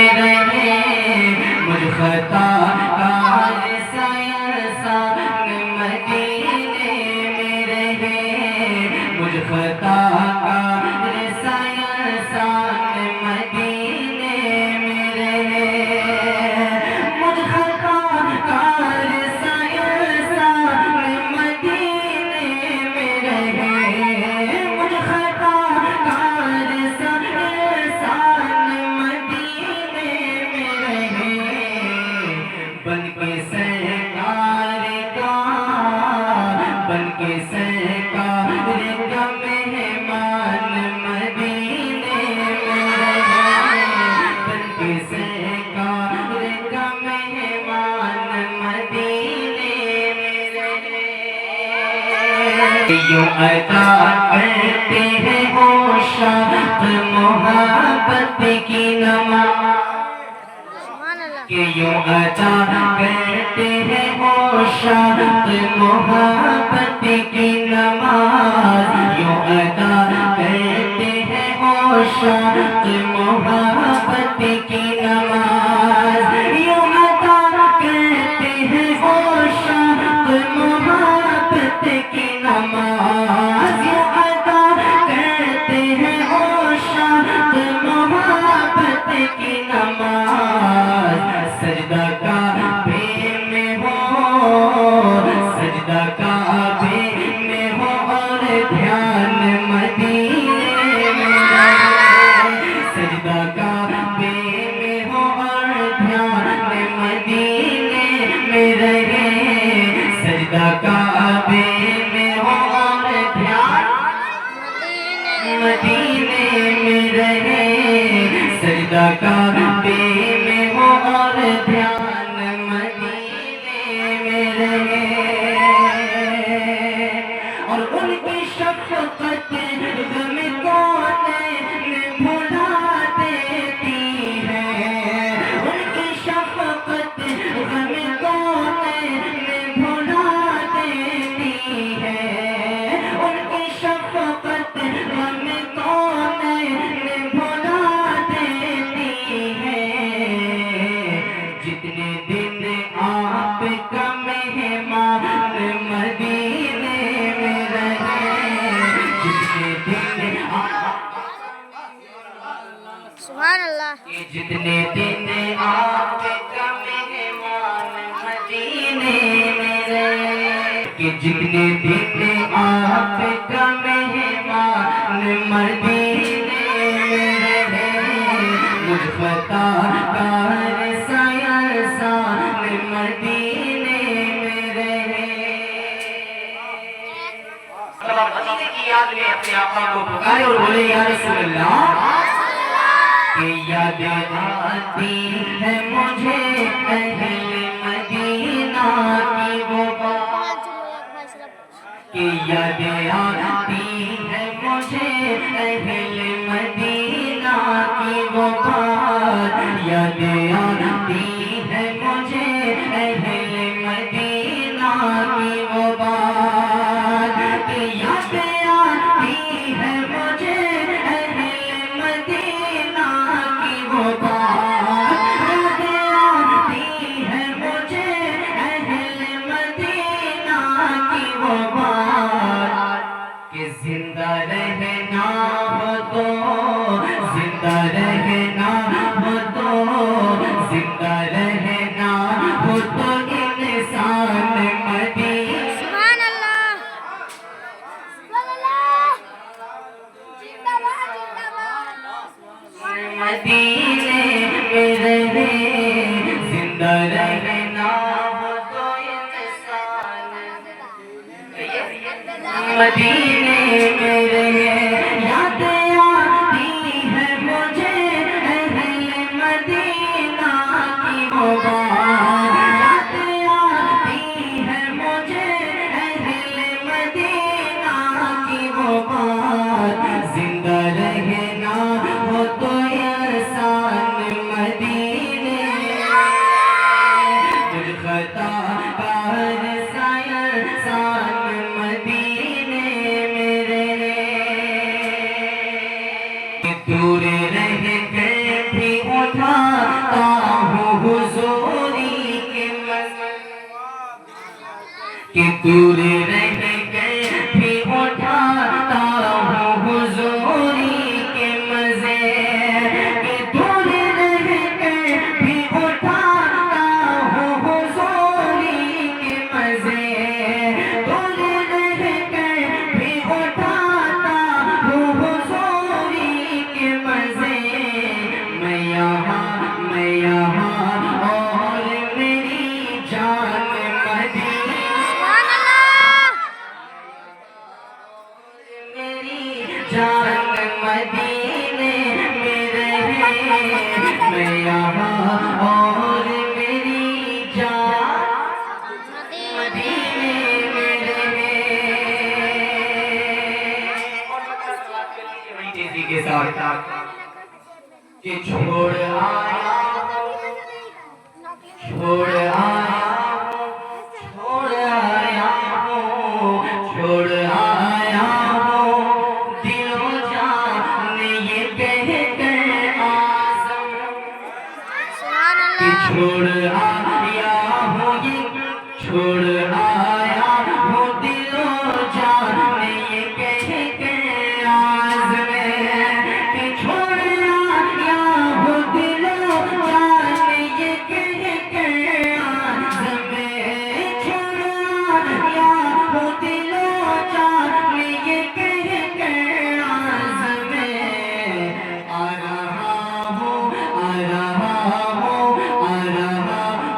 میں رہے مجھ خطا کار سایہ سان مدینے میں رہے مجھ خطا کار سایہ سان مدینے میں رہے مجھ خطا کار سایہ سان مدینے میں رہے مجھ خطا کار سایہ سان مدینے میں رہے بن کے سرکار کا بن کے سرکار کا مہمان مدینے میں رہے بن کے سرکار کا مہمان مدینے میں رہے یوں ادا کرتے ہیں عاشق محبت کی نماز کہ یوں ادا کرتے ہیں عاشق محبت کی نماز یوں ادا کرتے ہیں عاشق محبت کی نماز یوں ادا کرتے ہیں عاشق محبت کی نماز یوں ادا کرتے ہیں عاشق محبت کی نماز سجدہ کعبے میں ہو سجدہ کعبے میں ہو اور دھیان مدینے میں رہے سجدہ کعبے میں ہو اور دھیان مدینے میں رہے سجدہ کعبے میں ہو اور دھیان مدینے میں رہے سجدہ کعبے میں ہو اور دھیان مدینے میں رہے اور ان کی شفقت غم کونے میں بھلا دیتی ہے ان کی شفقت غم کونے میں بھلا دیتی ہے ان کی شفقت غم کونے میں بھلا دیتی ہے جتنے دن آپ کا مہمان مدینے میں رہے جتنے دن سبحان اللہ جتنے دن آپ کا مہمان مدینے میں رہے کہ جتنے دن آپ کا مہمان مدینے میں رہے مجھ خطا کار سایہ سان مدینے میں رہے مدینے کی یاد میں اپنے آقا کو پکارے اور بولے یا رسول اللہ کہ یاد آتی ہے مجھے اہل مدینہ کی وہ بات کہ یاد آتی ہے مجھے اہل مدینہ کی وہ بات یاد آتی ہے مجھے اہل مدینہ کی وہ بات کہ یاد آتی ہے مجھے اہل مدینہ کی وہ بات یاد آتی ہے مجھے اہل مدینہ کی وہ بات کہ زندہ رہنا ہو تو زندہ رہنا ہو تو زندہ رہنا ہو تو انسان مدینے سبحان اللہ زندہ باد مدینے میں رہے زندہ رہنا ہو تو انسان مدینے میں رہے یاد آتی ہے مجھے اہل مدینہ کی وہ بات یاد آتی ہے مجھے اہل مدینہ کی وہ بات زندہ رہنا ہو تو انسان مدینے مجھ خطا کار سایہ سان مدینے دور رہ کے بھی اٹھاتا ہوں حضوری کے مزے کہ دور رہ کے بھی اٹھاتا ہوں حضوری کے مزے دور رہ کے بھی اٹھاتا ہوں حضوری کے مزے میں یہاں اور میری جان مدینے سبحان اللہ میری جان مدینے میں رہے میں یہاں اور میری جان مدینے میں رہے بڑی تیزی کے ساتھ کہ چھوڑ آیا چھوڑ آیا چھوڑ آیا دل و جان یہ کہہ کر آزم سبحان کہ اللہ چھوڑ آیا ہوں یہ چھوڑ آیا ہوں دل و جان یہ کہہ کر آزم کہ چھوڑ آیا ہوں دل و جان یہ کہہ کر آزم چھوڑ آیا ہوں دل و جان یہ کہہ کر آزم آ رہا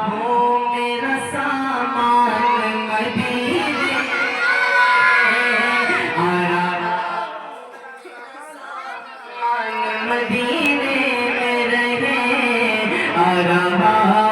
ہوں میرا سامان مدینے آ رہا مدینے میں رہے آ رہا